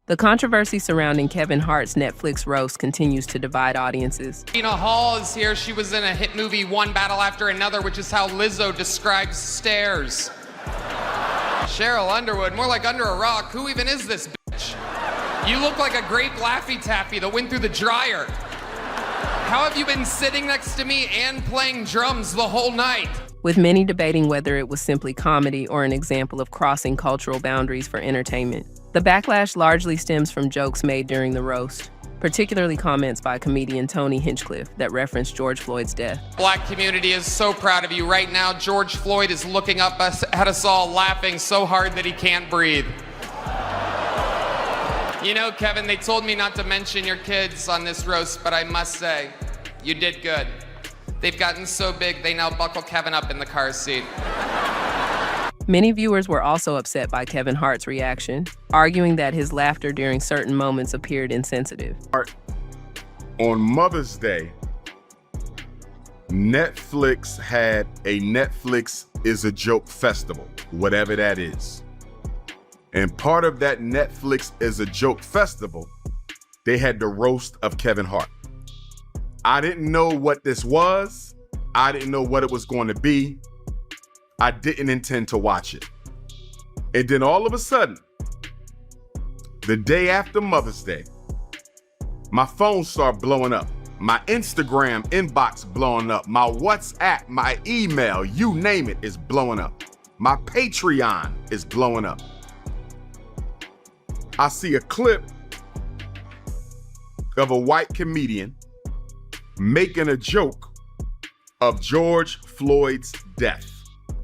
The controversy surrounding Kevin Hart's Netflix roast continues to divide audiences. Tina Hall is here. She was in a hit movie, One Battle After Another, which is how Lizzo describes stairs. Cheryl Underwood, more like under a rock. Who even is this bitch? You look like a grape Laffy Taffy that went through the dryer. How have you been sitting next to me and playing drums the whole night? With many debating whether it was simply comedy or an example of crossing cultural boundaries for entertainment. The backlash largely stems from jokes made during the roast, particularly comments by comedian Tony Hinchcliffe that referenced George Floyd's death. Black community is so proud of you. Right now, George Floyd is looking up at us all, laughing so hard that he can't breathe. You know, Kevin, they told me not to mention your kids on this roast, but I must say, you did good. They've gotten so big, they now buckle Kevin up in the car seat. Many viewers were also upset by Kevin Hart's reaction, arguing that his laughter during certain moments appeared insensitive. On Mother's Day, Netflix had a Netflix is a Joke festival, whatever that is. And part of that Netflix is a Joke festival, they had the roast of Kevin Hart. I didn't know what this was. I didn't know what it was going to be. I didn't intend to watch it. And then all of a sudden, the day after Mother's Day, my phone started blowing up. My Instagram inbox blowing up. My WhatsApp, my email, you name it, is blowing up. My Patreon is blowing up. I see a clip of a white comedian making a joke of George Floyd's death.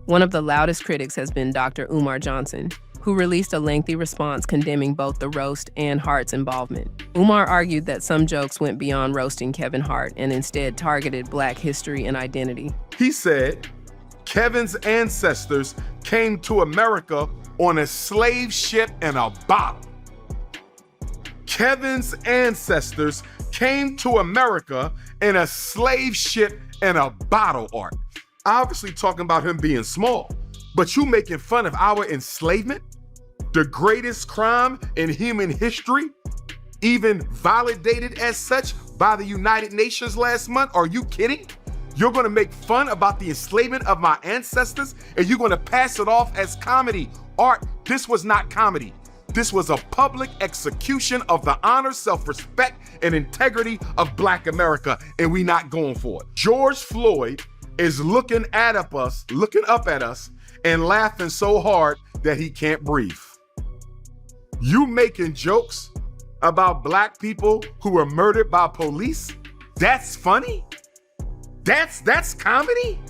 One of the loudest critics has been Dr. Umar Johnson, who released a lengthy response condemning both the roast and Hart's involvement. Umar argued that some jokes went beyond roasting Kevin Hart and instead targeted Black history and identity. He said, Kevin's ancestors came to America on a slave ship in a bottle. Kevin's ancestors came to America in a slave ship in a bottle, Art. Obviously talking about him being small, but you making fun of our enslavement, the greatest crime in human history, even validated as such by the United Nations last month. Are you kidding? You're gonna make fun about the enslavement of my ancestors and you're gonna pass it off as comedy. Art, this was not comedy. This was a public execution of the honor, self-respect, and integrity of Black America, and we not going for it. George Floyd is looking up at us and laughing so hard that he can't breathe. You making jokes about Black people who were murdered by police? That's funny? That's comedy?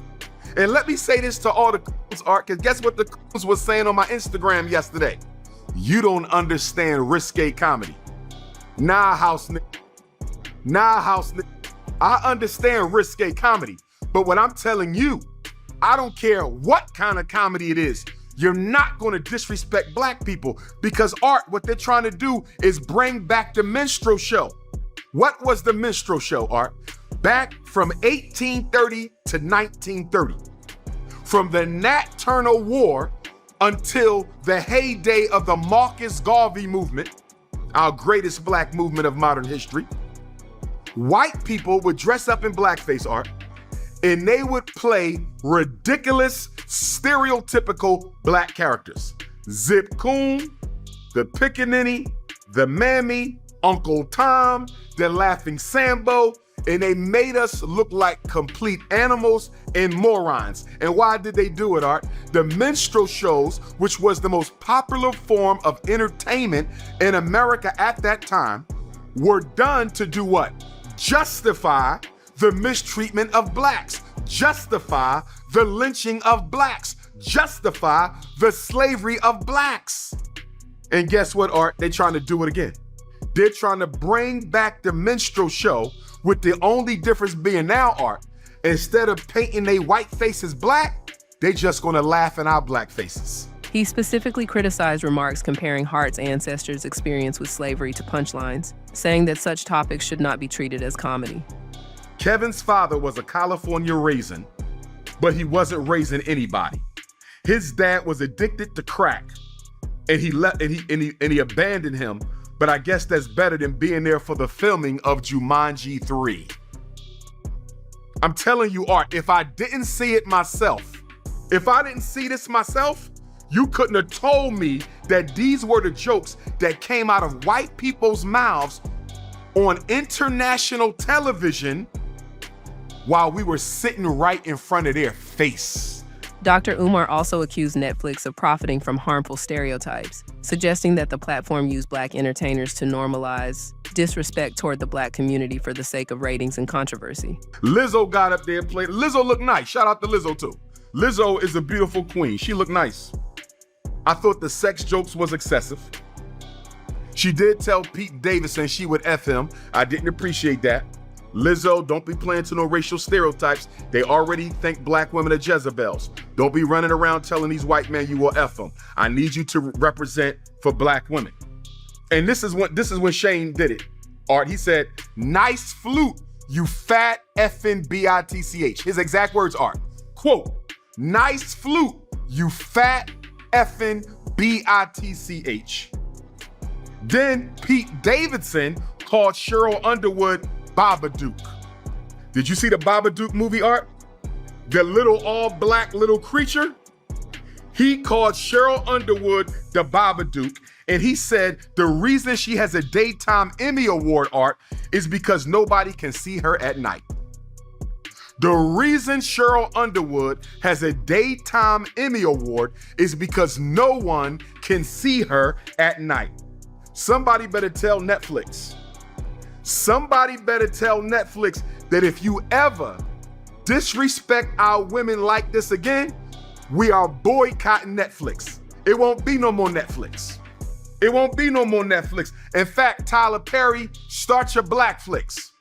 And let me say this to all the coons, Art, because guess what the coons was saying on my Instagram yesterday? You don't understand risque comedy. Nah, house nigga. I understand risque comedy. But what I'm telling you, I don't care what kind of comedy it is, you're not going to disrespect Black people because Art, what they're trying to do is bring back the minstrel show. What was the minstrel show, Art? Back from 1830 to 1930. From the Nat Turner War until the heyday of the Marcus Garvey movement, our greatest Black movement of modern history, white people would dress up in blackface, Art, and they would play ridiculous, stereotypical Black characters. Zip Coon, the Pickaninny, the Mammy, Uncle Tom, the Laughing Sambo, and they made us look like complete animals and morons. And why did they do it, Art? The minstrel shows, which was the most popular form of entertainment in America at that time, were done to do what? Justify the mistreatment of Blacks, justify the lynching of Blacks, justify the slavery of Blacks. And guess what, Art? They're trying to do it again. They're trying to bring back the minstrel show, with the only difference being now, Art, instead of painting their white faces Black, they just gonna laugh in our Black faces. He specifically criticized remarks comparing Hart's ancestors' experience with slavery to punchlines, saying that such topics should not be treated as comedy. Kevin's father was a California raisin, but he wasn't raising anybody. His dad was addicted to crack, and he abandoned him but I guess that's better than being there for the filming of Jumanji 3. I'm telling you, Art, if I didn't see it myself, if I didn't see this myself, you couldn't have told me that these were the jokes that came out of white people's mouths on international television while we were sitting right in front of their face. Dr. Umar also accused Netflix of profiting from harmful stereotypes, suggesting that the platform used Black entertainers to normalize disrespect toward the Black community for the sake of ratings and controversy. Lizzo got up there and played. Lizzo looked nice. Shout out to Lizzo too. Lizzo is a beautiful queen. She looked nice. I thought the sex jokes was excessive. She did tell Pete Davidson she would F him. I didn't appreciate that. Lizzo, don't be playing to no racial stereotypes. They already think Black women are Jezebels. Don't be running around telling these white men you will F them. I need you to represent for Black women. And this is when Shane did it. Art, he said, "Nice flute, you fat effing bitch." His exact words are, quote, "Nice flute, you fat effing bitch." Then Pete Davidson called Cheryl Underwood Babadook. Did you see the Babadook movie, Art? The little all-black little creature? He called Cheryl Underwood the Babadook, and he said the reason she has a Daytime Emmy Award, Art, is because nobody can see her at night. The reason Cheryl Underwood has a Daytime Emmy Award is because no one can see her at night. Somebody better tell Netflix. Somebody better tell Netflix that if you ever disrespect our women like this again, we are boycotting Netflix. It won't be no more Netflix. It won't be no more Netflix. In fact, Tyler Perry, start your Black flicks.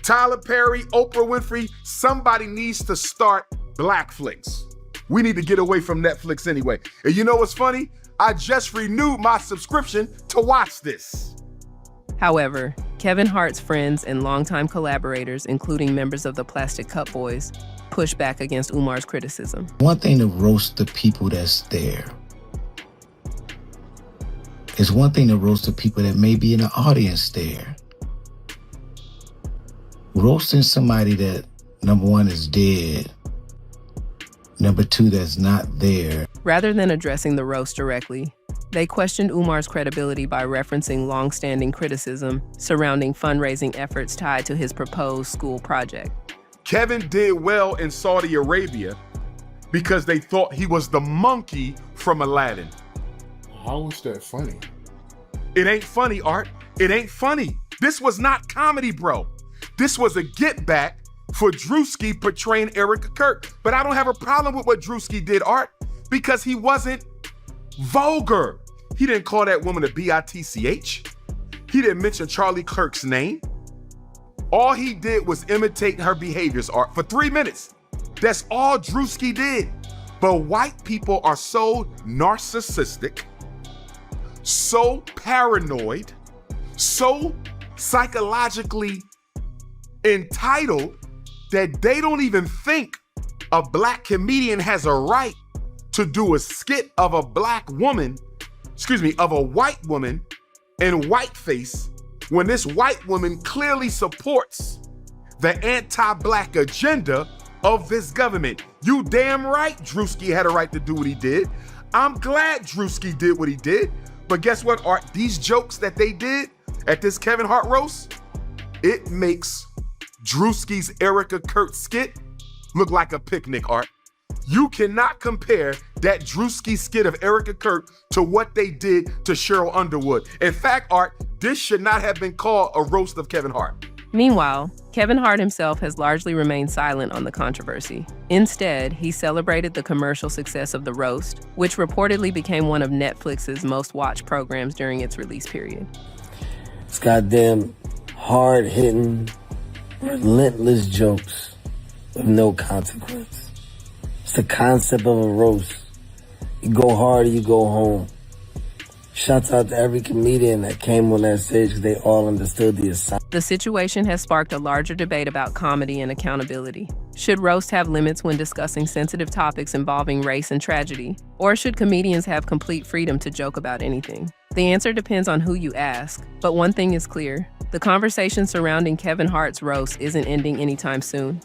Tyler Perry, Oprah Winfrey, somebody needs to start Black flicks. We need to get away from Netflix anyway. And you know what's funny? I just renewed my subscription to watch this. However, Kevin Hart's friends and longtime collaborators, including members of the Plastic Cup Boys, pushed back against Umar's criticism. One thing to roast the people that's there. It's one thing to roast the people that may be in the audience there. Roasting somebody that, number one, is dead, number two, that's not there. Rather than addressing the roast directly, they questioned Umar's credibility by referencing long-standing criticism surrounding fundraising efforts tied to his proposed school project. Kevin did well in Saudi Arabia because they thought he was the monkey from Aladdin. How is that funny? It ain't funny, Art. It ain't funny. This was not comedy, bro. This was a get back for Drewski portraying Erica Kirk. But I don't have a problem with what Drewski did, Art, because he wasn't vulgar. He didn't call that woman a bitch. He didn't mention Charlie Kirk's name. All he did was imitate her behaviors, Art, for 3 minutes. That's all Drewski did. But white people are so narcissistic, so paranoid, so psychologically entitled that they don't even think a Black comedian has a right to do a skit of a Black woman, of a white woman in whiteface when this white woman clearly supports the anti-Black agenda of this government. You damn right Drewski had a right to do what he did. I'm glad Drewski did what he did. But guess what, Art? These jokes that they did at this Kevin Hart roast, it makes Drewski's Erica Kurt skit look like a picnic, Art. You cannot compare that Drewski skit of Erica Kurt to what they did to Cheryl Underwood. In fact, Art, this should not have been called a roast of Kevin Hart. Meanwhile, Kevin Hart himself has largely remained silent on the controversy. Instead, he celebrated the commercial success of The Roast, which reportedly became one of Netflix's most watched programs during its release period. It's goddamn hard-hitting, relentless jokes with no consequence. It's the concept of a roast. You go hard or you go home. Shouts out to every comedian that came on that stage because they all understood the assignment. The situation has sparked a larger debate about comedy and accountability. Should roasts have limits when discussing sensitive topics involving race and tragedy? Or should comedians have complete freedom to joke about anything? The answer depends on who you ask, but one thing is clear. The conversation surrounding Kevin Hart's roast isn't ending anytime soon.